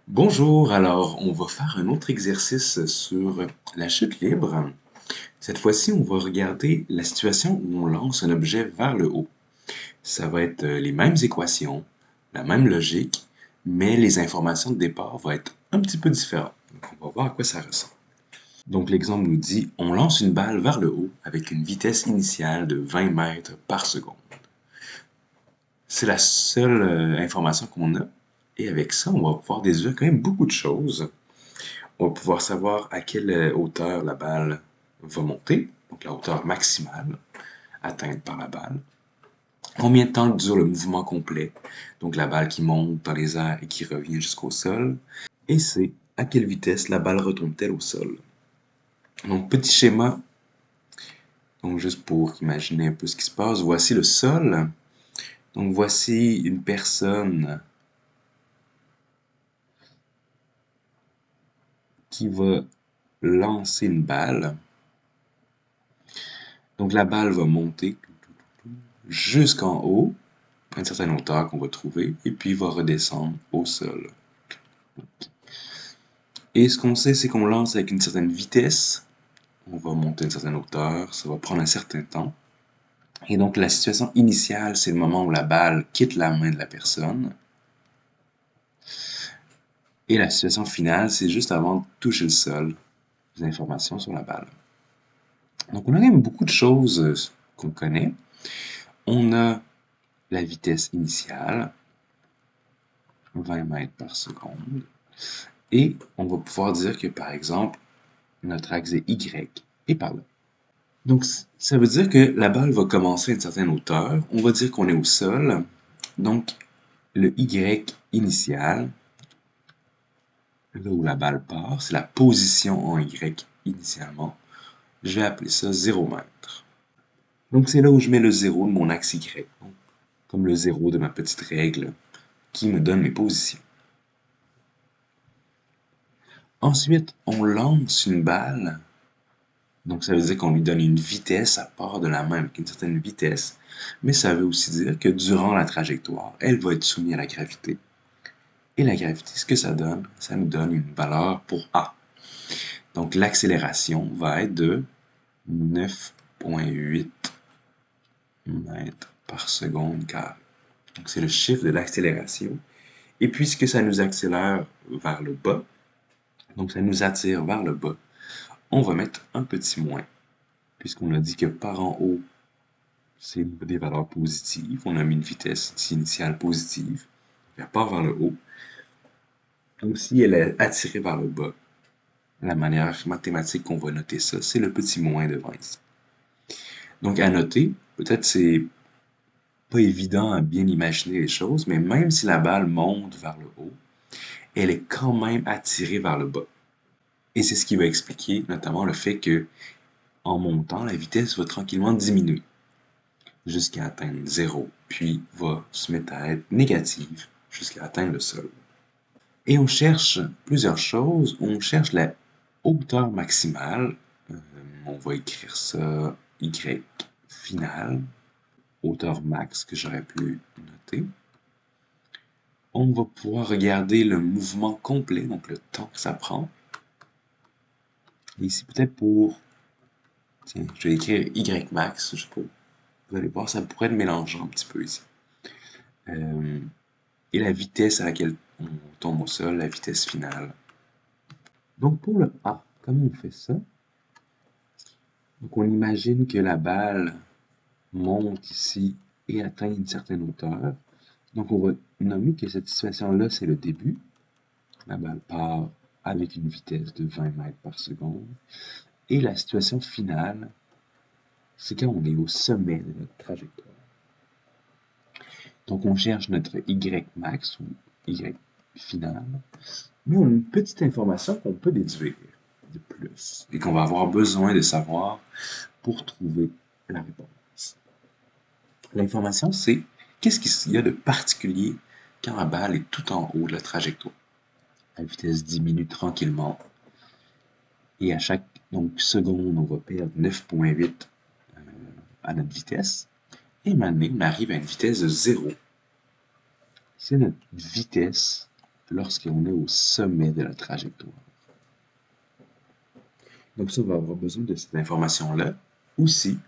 Bonjour, alors on va faire un autre exercice sur la chute libre. Cette fois-ci, on va regarder la situation où on lance un objet vers le haut. Ça va être les mêmes équations, la même logique, mais les informations de départ vont être un petit peu différentes. Donc on va voir à quoi ça ressemble. Donc l'exemple nous dit, on lance une balle vers le haut avec une vitesse initiale de 20 mètres par seconde. C'est la seule information qu'on a. Et avec ça, on va pouvoir déduire quand même beaucoup de choses. On va pouvoir savoir à quelle hauteur la balle va monter, donc la hauteur maximale atteinte par la balle. Combien de temps dure le mouvement complet, donc la balle qui monte dans les airs et qui revient jusqu'au sol. Et c'est à quelle vitesse la balle retombe-t-elle au sol. Donc petit schéma, donc juste pour imaginer un peu ce qui se passe, voici le sol. Donc voici une personne qui va lancer une balle. Donc la balle va monter jusqu'en haut, à une certaine hauteur qu'on va trouver, et puis va redescendre au sol. Et ce qu'on sait, c'est qu'on lance avec une certaine vitesse, on va monter à une certaine hauteur, ça va prendre un certain temps. Et donc la situation initiale, c'est le moment où la balle quitte la main de la personne. Et la situation finale, c'est juste avant de toucher le sol, des informations sur la balle. Donc on a quand même beaucoup de choses qu'on connaît. On a la vitesse initiale, 20 mètres par seconde. Et on va pouvoir dire que, par exemple, notre axe Y est par là. Donc, ça veut dire que la balle va commencer à une certaine hauteur. On va dire qu'on est au sol. Donc, le Y initial, là où la balle part, c'est la position en Y initialement. Je vais appeler ça 0 mètres. Donc, c'est là où je mets le 0 de mon axe Y. Donc, comme le 0 de ma petite règle qui me donne mes positions. Ensuite, on lance une balle. Donc, ça veut dire qu'on lui donne une vitesse, à part de la main avec une certaine vitesse, mais ça veut aussi dire que durant la trajectoire, elle va être soumise à la gravité. Et la gravité, ce que ça donne, ça nous donne une valeur pour A. Donc, l'accélération va être de 9,8 mètres par seconde carré. Donc, c'est le chiffre de l'accélération. Et puisque ça nous accélère vers le bas, donc ça nous attire vers le bas, on va mettre un petit moins, puisqu'on a dit que par en haut, c'est des valeurs positives. On a mis une vitesse initiale positive. Elle part vers le haut. Donc, si elle est attirée vers le bas, la manière mathématique qu'on va noter ça, c'est le petit moins devant ici. Donc, à noter, peut-être c'est pas évident à bien imaginer les choses, mais même si la balle monte vers le haut, elle est quand même attirée vers le bas. Et c'est ce qui va expliquer notamment le fait que, en montant, la vitesse va tranquillement diminuer jusqu'à atteindre 0, puis va se mettre à être négative jusqu'à atteindre le sol. Et on cherche plusieurs choses. On cherche la hauteur maximale. On va écrire ça Y final, hauteur max que j'aurais pu noter. On va pouvoir regarder le mouvement complet, donc le temps que ça prend. Et ici, peut-être pour... Tiens, je vais écrire Y max, je sais pas. Vous allez voir, ça pourrait être mélangeant un petit peu ici. Et la vitesse à laquelle on tombe au sol, la vitesse finale. Donc pour le A, comment on fait ça? Donc on imagine que la balle monte ici et atteint une certaine hauteur. Donc on va nommer que cette situation-là, c'est le début. La balle part avec une vitesse de 20 mètres par seconde. Et la situation finale, c'est quand on est au sommet de notre trajectoire. Donc on cherche notre Y max ou Y final. Mais on a une petite information qu'on peut déduire de plus et qu'on va avoir besoin de savoir pour trouver la réponse. L'information, c'est qu'est-ce qu'il y a de particulier quand la balle est tout en haut de la trajectoire. La vitesse diminue tranquillement et à chaque seconde, on va perdre 9,8 à notre vitesse. Et maintenant, on arrive à une vitesse de 0. C'est notre vitesse lorsqu'on est au sommet de la trajectoire. Donc ça, on va avoir besoin de cette information-là. Aussi,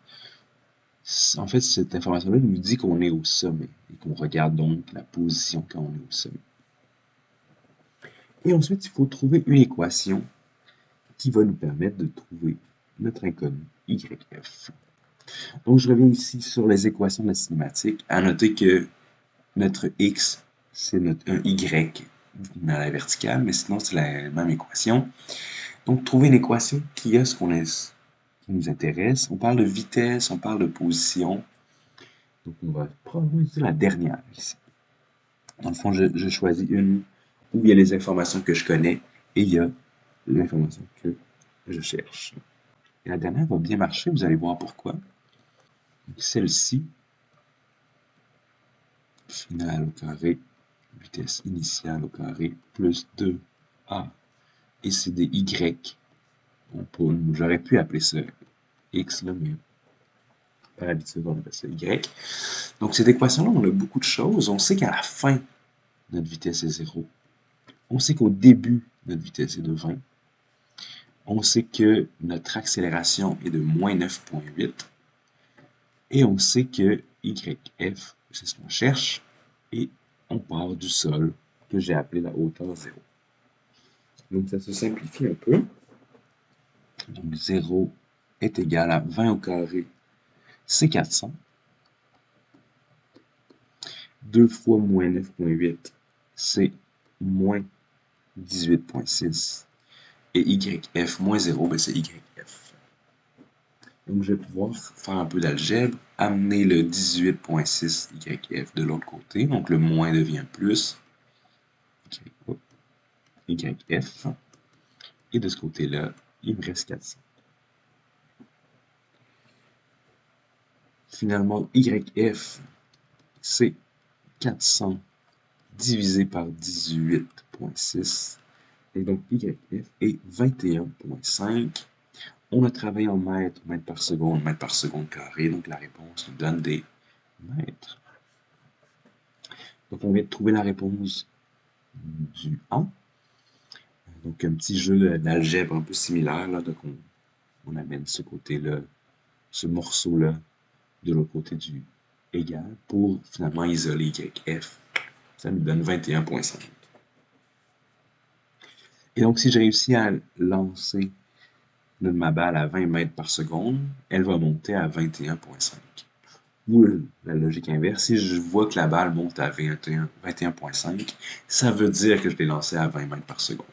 en fait, cette information-là nous dit qu'on est au sommet et qu'on regarde donc la position quand on est au sommet. Et ensuite, il faut trouver une équation qui va nous permettre de trouver notre inconnu YF. Donc, je reviens ici sur les équations de la cinématique. À noter que notre X, c'est un Y à la verticale, mais sinon, c'est la même équation. Donc, trouver une équation qui a ce qui nous intéresse. On parle de vitesse, on parle de position. Donc, on va probablement utiliser la dernière ici. Dans le fond, je choisis une où il y a les informations que je connais et il y a l'information que je cherche. Et la dernière va bien marcher, vous allez voir pourquoi. Celle-ci, finale au carré, vitesse initiale au carré, plus 2a. Et c'est des y. J'aurais pu appeler ça x, là, mais par habitude, on appelle ça y. Donc, cette équation-là, on a beaucoup de choses. On sait qu'à la fin, notre vitesse est 0. On sait qu'au début, notre vitesse est de 20. On sait que notre accélération est de moins 9,8. Et on sait que YF, c'est ce qu'on cherche. Et on part du sol, que j'ai appelé la hauteur 0. Donc ça se simplifie un peu. Donc 0 est égal à 20 au carré, c'est 400. 2 fois moins 9,8, c'est moins 18,6. Et YF moins 0, ben c'est YF. Donc je vais pouvoir faire un peu d'algèbre, amener le 18,6 YF de l'autre côté. Donc le moins devient plus. YF. Et de ce côté-là, il me reste 400. Finalement, YF, c'est 400 divisé par 18,6. Et donc, YF est 21,5. On a travaillé en mètres, mètres par seconde carré. Donc, la réponse nous donne des mètres. Donc, on vient de trouver la réponse du A. Donc, un petit jeu d'algèbre un peu similaire. Là. Donc, on amène ce côté-là, ce morceau-là, de l'autre côté du égal pour finalement isoler YF. Ça nous donne 21,5. Et donc, si je réussis à lancer ma balle à 20 mètres par seconde, elle va monter à 21,5. Ou la logique inverse, si je vois que la balle monte à 21,5, ça veut dire que je l'ai lancée à 20 mètres par seconde.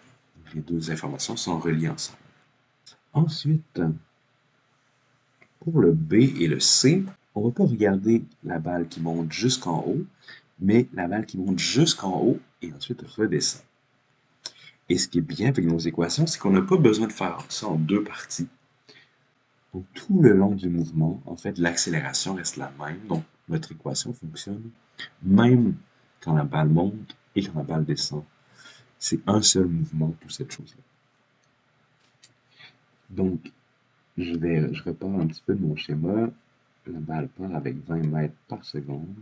Les deux informations sont reliées ensemble. Ensuite, pour le B et le C, on ne va pas regarder la balle qui monte jusqu'en haut, mais la balle qui monte jusqu'en haut et ensuite redescend. Et ce qui est bien avec nos équations, c'est qu'on n'a pas besoin de faire ça en deux parties. Donc, tout le long du mouvement, en fait, l'accélération reste la même. Donc, notre équation fonctionne même quand la balle monte et quand la balle descend. C'est un seul mouvement pour cette chose-là. Donc, je repars un petit peu de mon schéma. La balle part avec 20 mètres par seconde.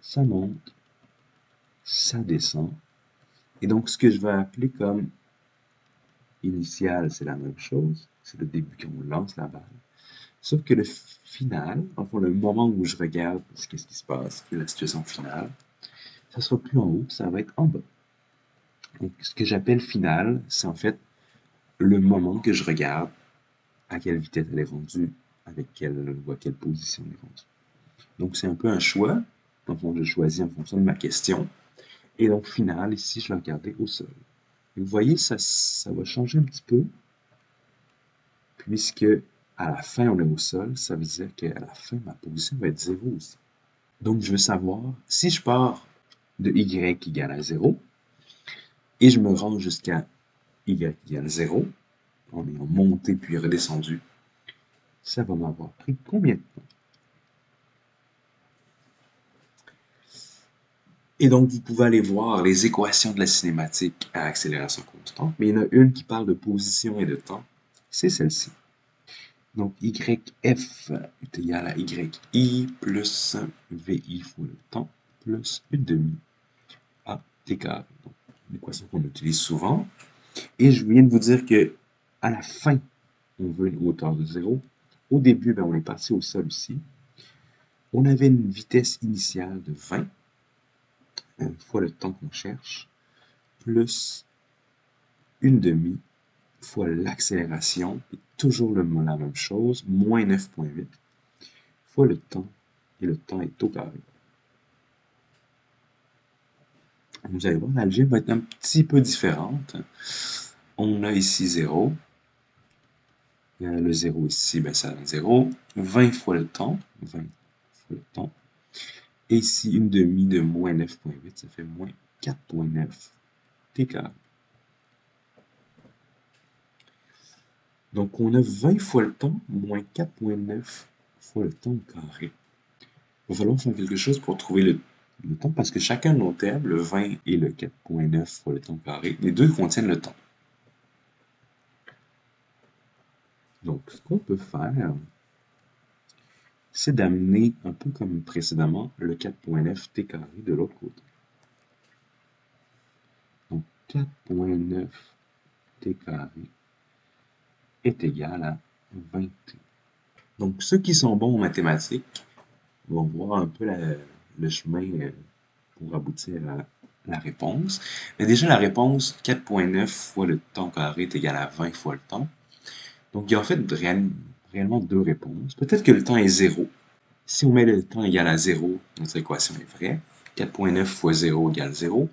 Ça monte, ça descend. Et donc, ce que je vais appeler comme initial, c'est la même chose. C'est le début quand on lance la balle. Sauf que le final, enfin le moment où je regarde ce qui se passe, la situation finale, ça sera plus en haut, ça va être en bas. Donc, ce que j'appelle final, c'est en fait le moment que je regarde à quelle vitesse elle est rendue, avec à quelle position elle est rendue. Donc, c'est un peu un choix. Donc, je choisis en fonction de ma question. Et donc, final, ici, je vais regarder au sol. Et vous voyez, ça va changer un petit peu, puisque à la fin, on est au sol. Ça veut dire qu'à la fin, ma position va être 0 aussi. Donc, je veux savoir si je pars de y égale à 0 et je me rends jusqu'à y égale 0 en ayant monté puis redescendu, ça va m'avoir pris combien de temps? Et donc, vous pouvez aller voir les équations de la cinématique à accélération constante, mais il y en a une qui parle de position et de temps, c'est celle-ci. Donc, YF est égal à YI plus VI fois le temps plus une demi à t carré. Donc, une équation qu'on utilise souvent. Et je viens de vous dire que à la fin, on veut une hauteur de 0. Au début, ben, on est parti au sol ici. On avait une vitesse initiale de 20 fois le temps qu'on cherche, plus une demi fois l'accélération, et toujours la même chose, moins 9,8 fois le temps, et le temps est au carré. Vous allez voir, l'algèbre va être un petit peu différente. On a ici 0. Le 0 ici, ben, ça donne 0. 20 fois le temps. 20 fois le temps. Et ici, une demi de moins 9,8, ça fait moins 4,9 t carré. Donc, on a 20 fois le temps, moins 4,9 fois le temps au carré. Il va falloir faire quelque chose pour trouver le temps, parce que chacun de nos termes, le 20 et le 4,9 fois le temps au carré, les deux contiennent le temps. Donc, ce qu'on peut faire, c'est d'amener, un peu comme précédemment, le 4,9 t carré de l'autre côté. Donc, 4,9 t carré est égal à 20t. Donc, ceux qui sont bons en mathématiques vont voir un peu le chemin pour aboutir à la réponse. Mais déjà, la réponse 4,9 fois le temps carré est égal à 20 fois le temps. Donc, il y a en fait réellement deux réponses. Peut-être que le temps est 0. Si on met le temps égal à 0, notre équation est vraie. 4,9 fois 0 égale 0.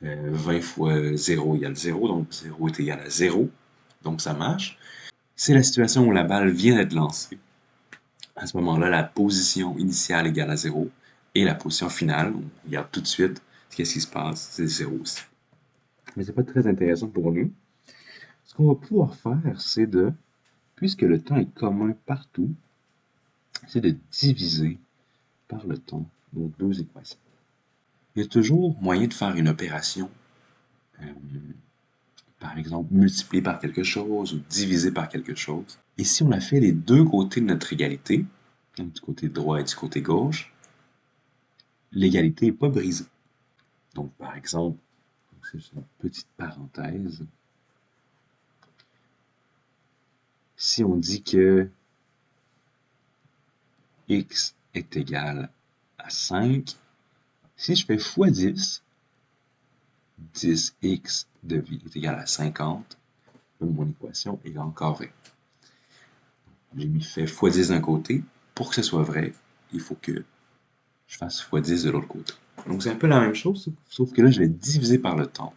20 fois 0 égale 0, donc 0 est égal à 0. Donc ça marche. C'est la situation où la balle vient d'être lancée. À ce moment-là, la position initiale égale à 0 et la position finale, on regarde tout de suite qu'est-ce qui se passe, c'est 0 aussi. Mais c'est pas très intéressant pour nous. Ce qu'on va pouvoir faire, c'est de, puisque le temps est commun partout, c'est de diviser par le temps nos deux équations. Il y a toujours moyen de faire une opération, par exemple multiplier par quelque chose ou diviser par quelque chose. Et si on a fait les deux côtés de notre égalité, donc du côté droit et du côté gauche, l'égalité n'est pas brisée. Donc par exemple, c'est une petite parenthèse, si on dit que x est égal à 5, si je fais x 10, 10x de vie est égal à 50, mon équation est encore vraie. J'ai mis fait x 10 d'un côté. Pour que ce soit vrai, il faut que je fasse x 10 de l'autre côté. Donc c'est un peu la même chose, sauf que là, je vais diviser par le temps.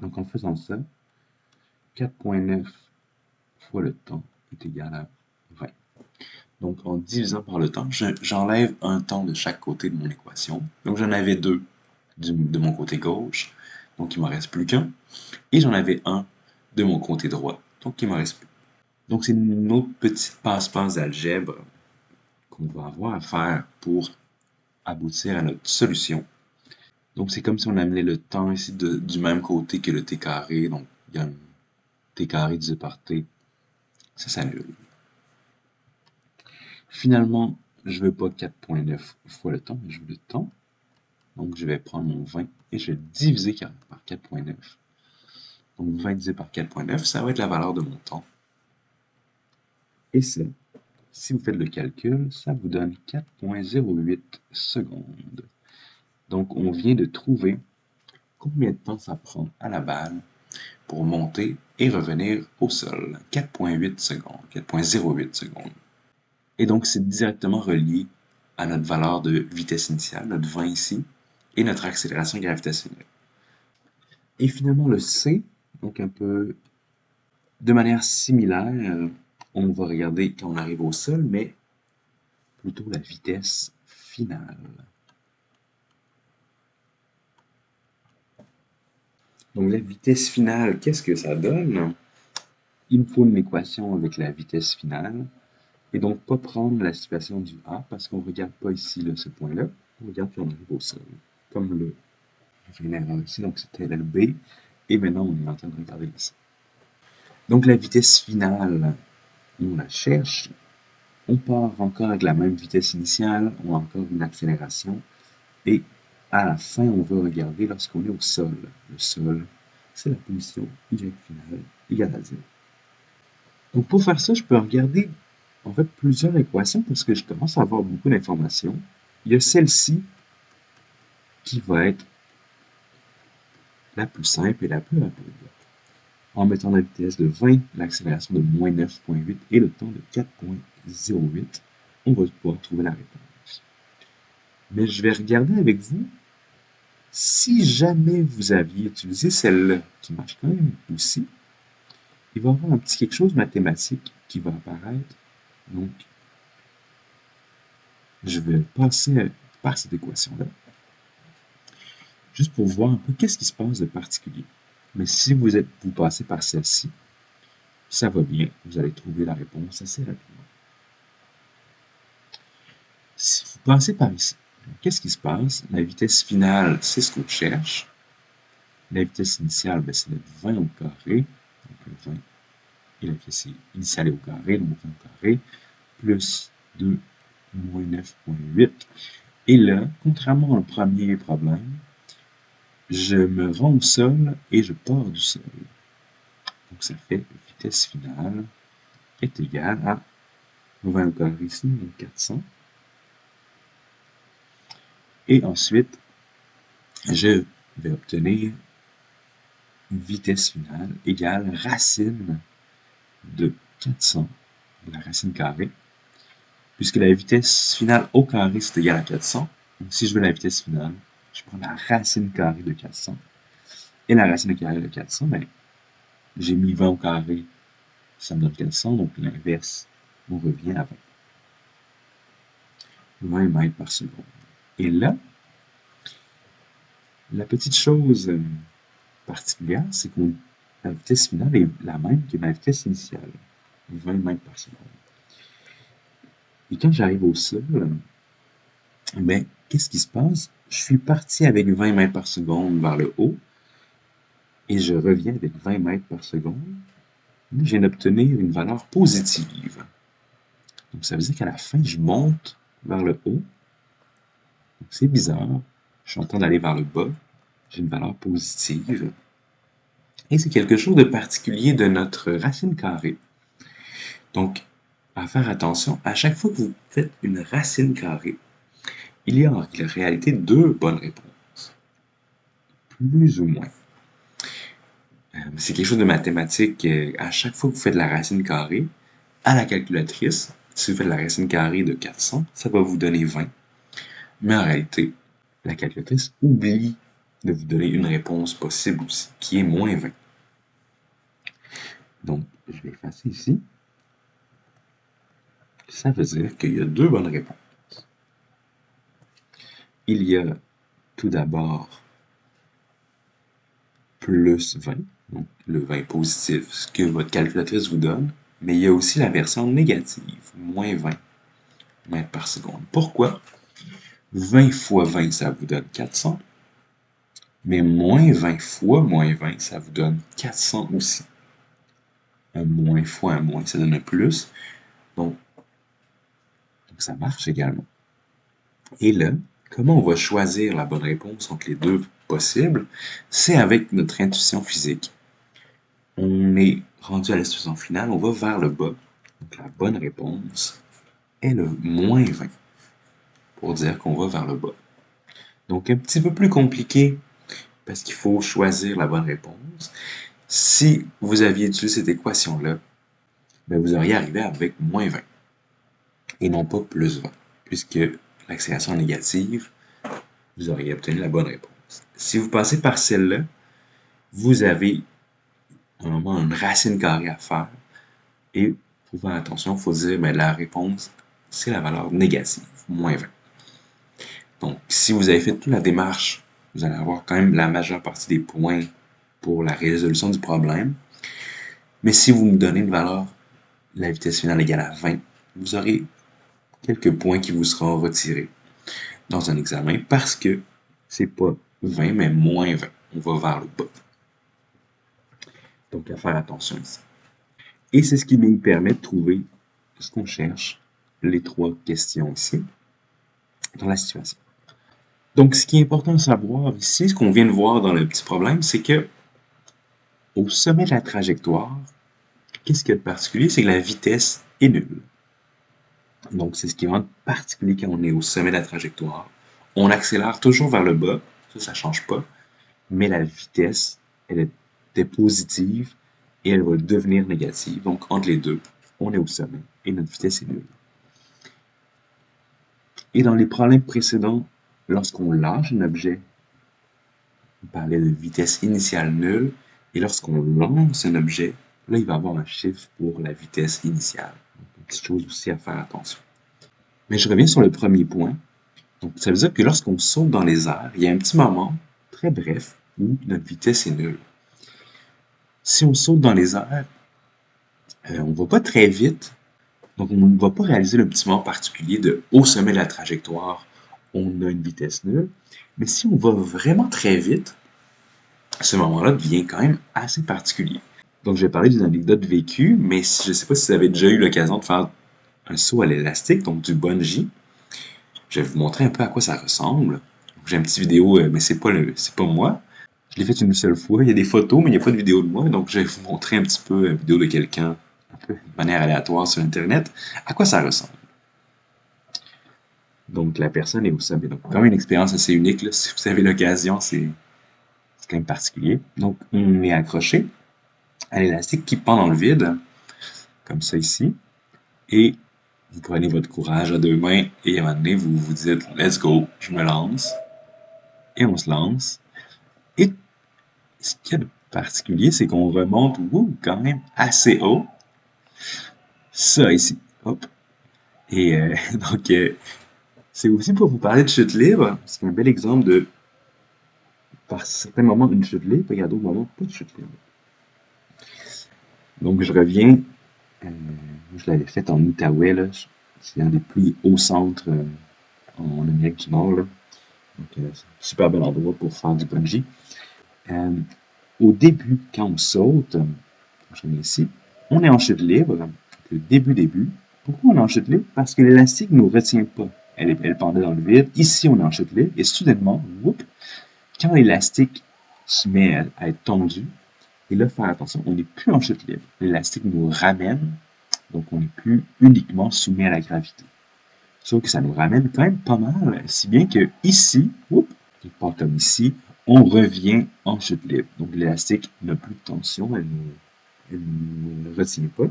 Donc en faisant ça, 4,9 fois le temps est égal à 20. Donc en divisant par le temps, j'enlève un temps de chaque côté de mon équation. Donc j'en avais deux de mon côté gauche, donc il ne m'en reste plus qu'un. Et j'en avais un de mon côté droit, donc il ne m'en reste plus. Donc c'est une autre petite passe-passe d'algèbre qu'on va avoir à faire pour aboutir à notre solution. Donc c'est comme si on amenait le temps ici du même côté que le t carré, donc il y a un t carré divisé par t, ça s'annule. Finalement, je ne veux pas 4,9 fois le temps, mais je veux le temps. Donc je vais prendre mon 20 et je vais diviser par 4,9. Donc 20 divisé par 4,9, ça va être la valeur de mon temps. Et ça, si vous faites le calcul, ça vous donne 4,08 secondes. Donc on vient de trouver combien de temps ça prend à la balle pour monter et revenir au sol. 4,8 secondes, 4,08 secondes. Et donc c'est directement relié à notre valeur de vitesse initiale, notre 20 ici, et notre accélération gravitationnelle. Et finalement le C, donc un peu de manière similaire, on va regarder quand on arrive au sol, mais plutôt la vitesse finale. Donc la vitesse finale, qu'est-ce que ça donne? Il me faut une équation avec la vitesse finale, et donc pas prendre la situation du A, parce qu'on ne regarde pas ici là, ce point-là, on regarde quand on arrive au sol, comme le général ici, donc c'était le B, et maintenant on est en train de regarder ici. Donc la vitesse finale, on la cherche, on part encore avec la même vitesse initiale, on a encore une accélération, et à la fin, on va regarder lorsqu'on est au sol. Le sol, c'est la position y finale égale à 0. Donc pour faire ça, je peux regarder en fait plusieurs équations parce que je commence à avoir beaucoup d'informations. Il y a celle-ci qui va être la plus simple et la plus rapide. En mettant la vitesse de 20, l'accélération de moins 9,8 et le temps de 4,08, on va pouvoir trouver la réponse. Mais je vais regarder avec vous si jamais vous aviez utilisé celle-là, qui marche quand même aussi, il va y avoir un petit quelque chose mathématique qui va apparaître. Donc, je vais passer par cette équation-là, juste pour voir un peu qu'est-ce qui se passe de particulier. Mais si vous passez par celle-ci, ça va bien, vous allez trouver la réponse assez rapidement. Si vous passez par ici, qu'est-ce qui se passe? La vitesse finale, c'est ce qu'on cherche. La vitesse initiale, ben, c'est le 20 au carré. Donc le 20 et la vitesse initiale est au carré, donc 20 au carré, plus 2 moins 9,8. Et là, contrairement au premier problème, je me rends au sol et je pars du sol. Donc ça fait vitesse finale est égale à 20 au carré ici, donc 400. Et ensuite, je vais obtenir une vitesse finale égale racine de 400, la racine carrée, puisque la vitesse finale au carré, c'est égal à 400. Donc si je veux la vitesse finale, je prends la racine carrée de 400. Et la racine carrée de 400, ben, j'ai mis 20 au carré, ça me donne 400, donc l'inverse, on revient à 20. 20 mètres par seconde. Et là, la petite chose particulière, c'est que la vitesse finale est la même que ma vitesse initiale, 20 mètres par seconde. Et quand j'arrive au sol, ben, qu'est-ce qui se passe? Je suis parti avec 20 mètres par seconde vers le haut et je reviens avec 20 mètres par seconde. Je viens d'obtenir une valeur positive. Donc ça veut dire qu'à la fin, je monte vers le haut. C'est bizarre. Je suis en train d'aller vers le bas. J'ai une valeur positive. Et c'est quelque chose de particulier de notre racine carrée. Donc, à faire attention, à chaque fois que vous faites une racine carrée, il y a en réalité deux bonnes réponses. Plus ou moins. C'est quelque chose de mathématique. À chaque fois que vous faites la racine carrée, à la calculatrice, si vous faites la racine carrée de 400, ça va vous donner 20. Mais en réalité, la calculatrice oublie de vous donner une réponse possible aussi, qui est moins 20. Donc, je vais effacer ici. Ça veut dire qu'il y a deux bonnes réponses. Il y a tout d'abord plus 20, donc le 20 positif, ce que votre calculatrice vous donne, mais il y a aussi la version négative, moins 20 mètres par seconde. Pourquoi? 20 fois 20, ça vous donne 400, mais moins 20 fois moins 20, ça vous donne 400 aussi. Un moins fois un moins, ça donne un plus. Donc ça marche également. Et là, comment on va choisir la bonne réponse entre les deux possibles? C'est avec notre intuition physique. On est rendu à la situation finale, on va vers le bas. Donc la bonne réponse est le moins 20, pour dire qu'on va vers le bas. Donc un petit peu plus compliqué, parce qu'il faut choisir la bonne réponse. Si vous aviez utilisé cette équation-là, ben vous auriez arrivé avec moins 20, et non pas plus 20, puisque l'accélération négative, vous auriez obtenu la bonne réponse. Si vous passez par celle-là, vous avez à un moment une racine carrée à faire, et pour faire attention, il faut dire ben, la réponse, c'est la valeur négative, moins 20. Donc, si vous avez fait toute la démarche, vous allez avoir quand même la majeure partie des points pour la résolution du problème. Mais si vous me donnez une valeur, la vitesse finale égale à 20, vous aurez quelques points qui vous seront retirés dans un examen parce que c'est pas 20, mais moins 20. On va vers le bas. Donc, à faire attention ici. Et c'est ce qui nous permet de trouver ce qu'on cherche, les trois questions ici, dans la situation. Donc, ce qui est important de savoir ici, ce qu'on vient de voir dans le petit problème, c'est que au sommet de la trajectoire, qu'est-ce qu'il y a de particulier? C'est que la vitesse est nulle. Donc, c'est ce qui est vraiment particulier quand on est au sommet de la trajectoire. On accélère toujours vers le bas, ça ne change pas, mais la vitesse, elle était positive et elle va devenir négative. Donc, entre les deux, on est au sommet et notre vitesse est nulle. Et dans les problèmes précédents, lorsqu'on lâche un objet, on parlait de vitesse initiale nulle, et lorsqu'on lance un objet, là, il va avoir un chiffre pour la vitesse initiale. Donc, une petite chose aussi à faire attention. Mais je reviens sur le premier point. Donc, ça veut dire que lorsqu'on saute dans les airs, il y a un petit moment, très bref, où notre vitesse est nulle. Si on saute dans les airs, on ne va pas très vite, donc on ne va pas réaliser le petit moment particulier de au sommet de la trajectoire, on a une vitesse nulle. Mais si on va vraiment très vite, ce moment-là devient quand même assez particulier. Donc, je vais parler d'une anecdote vécue, mais je ne sais pas si vous avez déjà eu l'occasion de faire un saut à l'élastique, donc du bungee. Je vais vous montrer un peu à quoi ça ressemble. J'ai une petite vidéo, mais c'est pas moi. Je l'ai fait une seule fois. Il y a des photos, mais il n'y a pas de vidéo de moi. Donc, je vais vous montrer un petit peu une vidéo de quelqu'un, un peu de manière aléatoire sur Internet, à quoi ça ressemble. Donc, la personne est au sommet. Donc, quand même une expérience assez unique, là. Si vous avez l'occasion, c'est quand même particulier. Donc, on est accroché à l'élastique qui pend dans le vide, comme ça ici. Et vous prenez votre courage à deux mains et à un moment donné, vous vous dites « Let's go, je me lance ». Et on se lance. Et ce qu'il y a de particulier, c'est qu'on remonte quand même assez haut. Ça ici. Hop. Et donc, c'est aussi pour vous parler de chute libre. C'est un bel exemple de, par certains moments, une chute libre, et à d'autres moments, pas de chute libre. Donc, je reviens. Je l'avais fait en Outaouais, là. C'est un des plus hauts centres en Amérique du Nord, là. Donc, c'est un super bel endroit pour faire du bungee. Au début, quand on saute, je reviens ici, on est en chute libre. Le début. Pourquoi on est en chute libre? Parce que l'élastique ne nous retient pas. Elle pendait dans le vide. Ici, on est en chute libre. Et soudainement, quand l'élastique se met à être tendu, et là, faire attention, on n'est plus en chute libre. L'élastique nous ramène, donc on n'est plus uniquement soumis à la gravité. Sauf que ça nous ramène quand même pas mal, si bien que ici, pas comme ici, on revient en chute libre. Donc l'élastique n'a plus de tension, elle ne retient pas.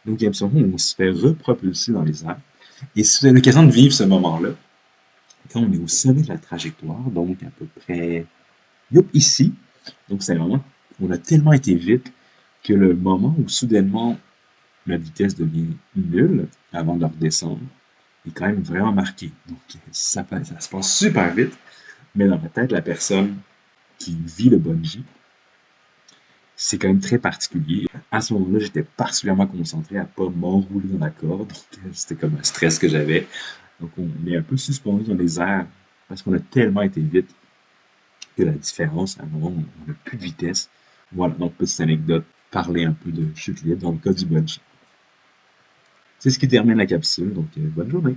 Donc il y a un moment où on se fait repropulser dans les airs. Et si vous avez l'occasion de vivre ce moment-là, quand on est au sommet de la trajectoire, donc à peu près ici, donc c'est un moment où on a tellement été vite que le moment où soudainement notre vitesse devient nulle avant de redescendre est quand même vraiment marqué. Donc ça se passe super vite, mais dans la tête, la personne qui vit le bungee, c'est quand même très particulier. À ce moment-là, j'étais particulièrement concentré à pas m'enrouler dans la corde. C'était comme un stress que j'avais. Donc, on est un peu suspendu dans les airs parce qu'on a tellement été vite que la différence, à un moment, on n'a plus de vitesse. Voilà, donc petite anecdote, parler un peu de chute libre dans le cas du bungee. C'est ce qui termine la capsule, donc bonne journée.